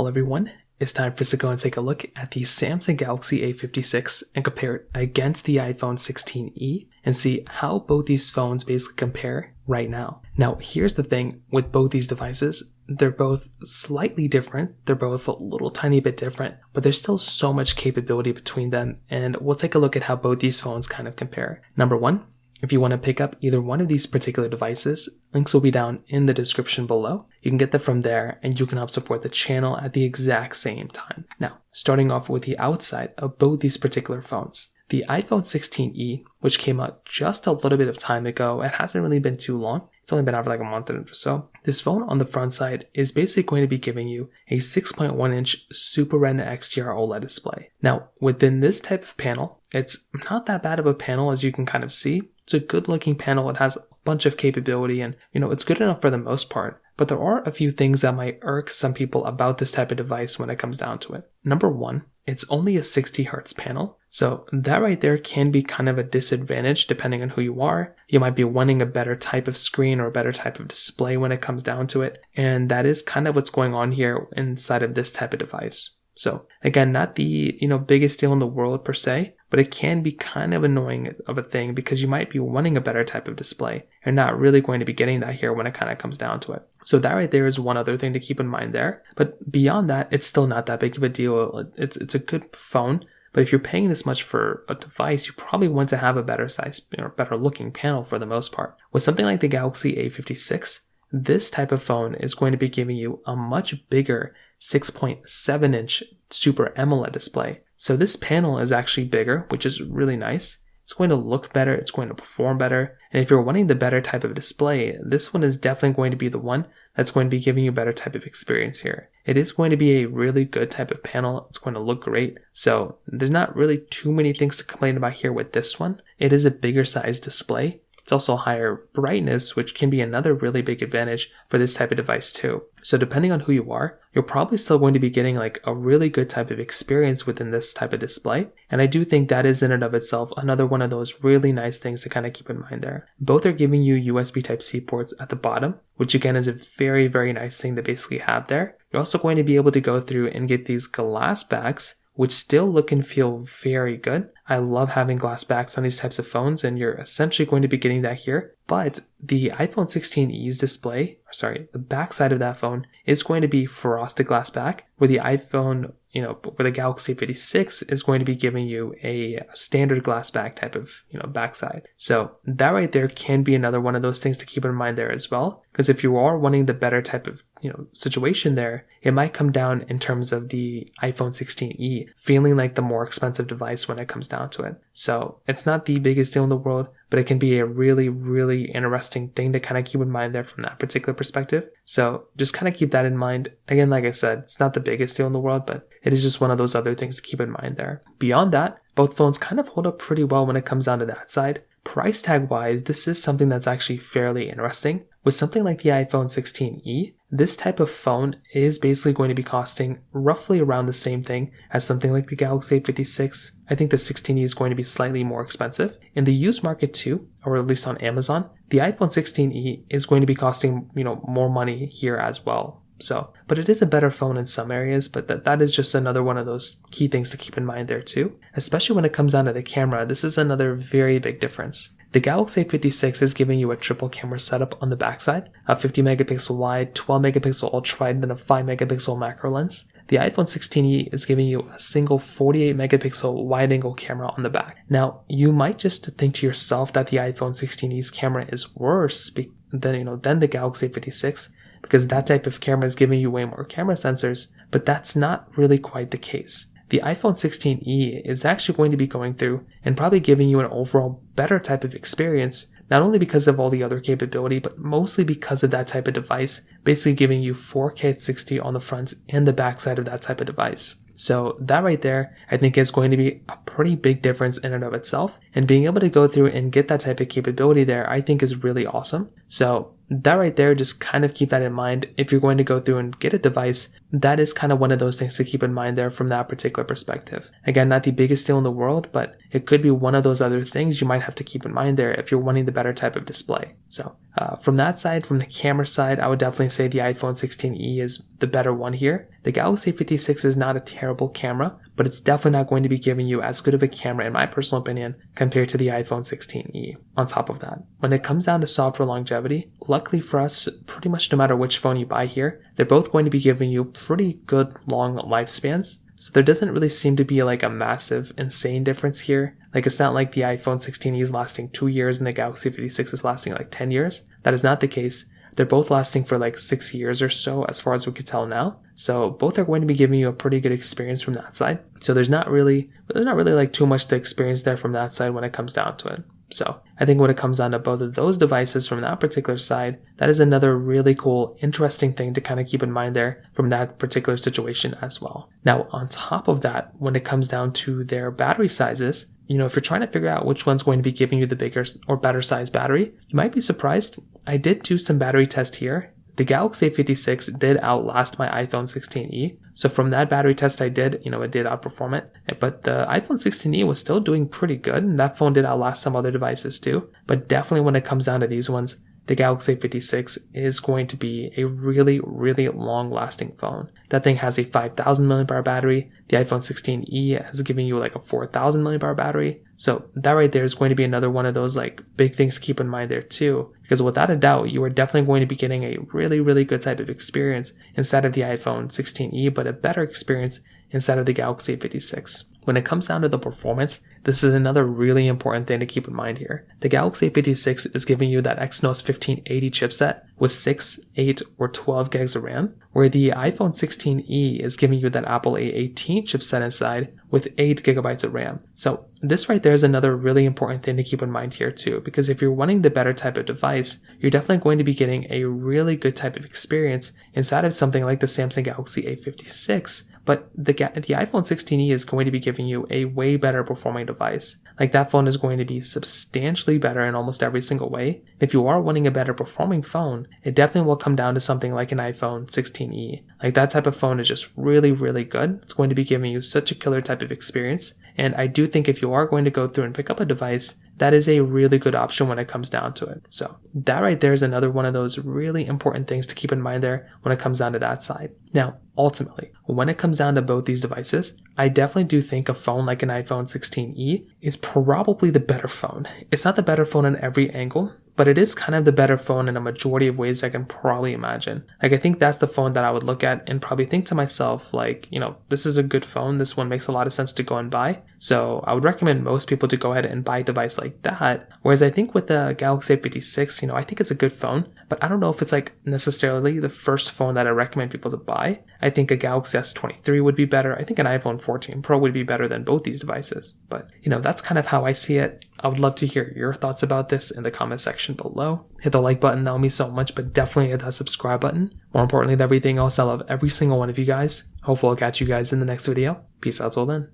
Well, everyone, it's time for us to go and take a look at the Samsung Galaxy A56 and compare it against the iPhone 16e and see how both these phones basically compare right now. Now, here's the thing with both these devices. They're both slightly different. They're both a little tiny bit different, but there's still so much capability between them. And we'll take a look at how both these phones kind of compare. Number one, if you want to pick up either one of these particular devices, links will be down in the description below. You can get them from there and you can help support the channel at the exact same time. Now, starting off with the outside of both these particular phones. The iPhone 16e, which came out just a little bit of time ago, it hasn't really been too long. It's only been out for like a month or so. This phone on the front side is basically going to be giving you a 6.1 inch Super Retina XDR OLED display. Now, within this type of panel, it's not that bad of a panel as you can kind of see. It's a good looking panel. It has a bunch of capability and, it's good enough for the most part. But there are a few things that might irk some people about this type of device when it comes down to it. Number one, it's only a 60 Hz panel. So that right there can be kind of a disadvantage depending on who you are. You might be wanting a better type of screen or a better type of display when it comes down to it. And that is kind of what's going on here inside of this type of device. So again, not the, biggest deal in the world per se, but it can be kind of annoying of a thing because you might be wanting a better type of display. You're not really going to be getting that here when it kind of comes down to it. So that right there is one other thing to keep in mind there. But beyond that, it's still not that big of a deal. It's a good phone. But if you're paying this much for a device, you probably want to have a better size, better looking panel for the most part. With something like the Galaxy A56, this type of phone is going to be giving you a much bigger 6.7 inch Super AMOLED display. So this panel is actually bigger, which is really nice. It's going to look better, it's going to perform better. And if you're wanting the better type of display, this one is definitely going to be the one that's going to be giving you a better type of experience here. It is going to be a really good type of panel. It's going to look great. So there's not really too many things to complain about here with this one. It is a bigger size display. It's also higher brightness, which can be another really big advantage for this type of device too. So depending on who you are, you're probably still going to be getting like a really good type of experience within this type of display. And I do think that is in and of itself another one of those really nice things to kind of keep in mind there. Both are giving you USB Type-C ports at the bottom, which again is a very, very nice thing to basically have there. You're also going to be able to go through and get these glass backs, which still look and feel very good. I love having glass backs on these types of phones, and you're essentially going to be getting that here. But the iPhone 16e's display, the back side of that phone is going to be frosted glass back, where the iPhone, where the Galaxy A56 is going to be giving you a standard glass back type of, backside. So that right there can be another one of those things to keep in mind there as well. Because if you are wanting the better type of, situation there, it might come down in terms of the iPhone 16e feeling like the more expensive device when it comes down to it. So it's not the biggest deal in the world, but it can be a really, really interesting thing to kind of keep in mind there from that particular perspective. So just kind of keep that in mind. Again, like I said, it's not the biggest deal in the world, but it is just one of those other things to keep in mind there. Beyond that, both phones kind of hold up pretty well when it comes down to that side. Price tag wise, this is something that's actually fairly interesting. With something like the iPhone 16e, this type of phone is basically going to be costing roughly around the same thing as something like the Galaxy A56. I think the 16e is going to be slightly more expensive. In the used market too, or at least on Amazon, the iPhone 16e is going to be costing, more money here as well. So, but it is a better phone in some areas, but that is just another one of those key things to keep in mind there too. Especially when it comes down to the camera, this is another very big difference. The Galaxy A56 is giving you a triple camera setup on the backside, a 50 megapixel wide, 12 megapixel ultra wide, and then a 5 megapixel macro lens. The iPhone 16e is giving you a single 48 megapixel wide angle camera on the back. Now, you might just think to yourself that the iPhone 16e's camera is worse than the Galaxy A56, because that type of camera is giving you way more camera sensors, but that's not really quite the case. The iPhone 16e is actually going to be going through and probably giving you an overall better type of experience, not only because of all the other capability, but mostly because of that type of device, basically giving you 4K at 60 on the front and the back side of that type of device. So that right there, I think is going to be a pretty big difference in and of itself. And being able to go through and get that type of capability there, I think is really awesome. So that right there, just kind of keep that in mind. If you're going to go through and get a device, that is kind of one of those things to keep in mind there from that particular perspective. Again, not the biggest deal in the world, but it could be one of those other things you might have to keep in mind there if you're wanting the better type of display. So from that side, from the camera side, I would definitely say the iPhone 16e is the better one here. The Galaxy A56 is not a terrible camera, but it's definitely not going to be giving you as good of a camera, in my personal opinion, compared to the iPhone 16e. On top of that, when it comes down to software longevity, luckily for us, pretty much no matter which phone you buy here, they're both going to be giving you pretty good long lifespans. So there doesn't really seem to be like a massive, insane difference here. Like it's not like the iPhone 16e is lasting 2 years and the Galaxy A56 is lasting like 10 years. That is not the case. They're both lasting for like 6 years or so as far as we can tell now. So both are going to be giving you a pretty good experience from that side. So there's not really like too much to experience there from that side when it comes down to it. So I think when it comes down to both of those devices from that particular side, that is another really cool, interesting thing to kind of keep in mind there from that particular situation as well. Now, on top of that, when it comes down to their battery sizes, if you're trying to figure out which one's going to be giving you the bigger or better size battery, you might be surprised. I did do some battery tests here. The Galaxy A56 did outlast my iPhone 16e. So from that battery test I did, it did outperform it. But the iPhone 16e was still doing pretty good, and that phone did outlast some other devices too. But definitely when it comes down to these ones, the Galaxy A56 is going to be a really, really long-lasting phone. That thing has a 5,000 mAh battery. The iPhone 16e is giving you like a 4,000 mAh battery. So that right there is going to be another one of those like big things to keep in mind there too. Because without a doubt, you are definitely going to be getting a really, really good type of experience inside of the iPhone 16e, but a better experience inside of the Galaxy A56. When it comes down to the performance, this is another really important thing to keep in mind here. The Galaxy A56 is giving you that Exynos 1580 chipset with 6, 8, or 12 gigs of RAM, where the iPhone 16e is giving you that Apple A18 chipset inside with 8 gigabytes of RAM. So this right there is another really important thing to keep in mind here too, because if you're wanting the better type of device, you're definitely going to be getting a really good type of experience inside of something like the Samsung Galaxy A56. But the iPhone 16e is going to be giving you a way better performing device. Like that phone is going to be substantially better in almost every single way. If you are wanting a better performing phone, it definitely will come down to something like an iPhone 16e. Like that type of phone is just really, really good. It's going to be giving you such a killer type of experience. And I do think if you are going to go through and pick up a device, that is a really good option when it comes down to it. So that right there is another one of those really important things to keep in mind there when it comes down to that side. Now, ultimately, when it comes down to both these devices, I definitely do think a phone like an iPhone 16e is probably the better phone. It's not the better phone in every angle, but it is kind of the better phone in a majority of ways I can probably imagine. Like I think that's the phone that I would look at and probably think to myself like, this is a good phone. This one makes a lot of sense to go and buy. So I would recommend most people to go ahead and buy a device like that. Whereas I think with the Galaxy A56, I think it's a good phone, but I don't know if it's like necessarily the first phone that I recommend people to buy. I think a Galaxy S23 would be better. I think an iPhone 14 Pro would be better than both these devices. But, that's kind of how I see it. I would love to hear your thoughts about this in the comment section below. Hit the like button, that would mean so much, but definitely hit that subscribe button. More importantly than everything else, I love every single one of you guys. Hopefully I'll catch you guys in the next video. Peace out till then.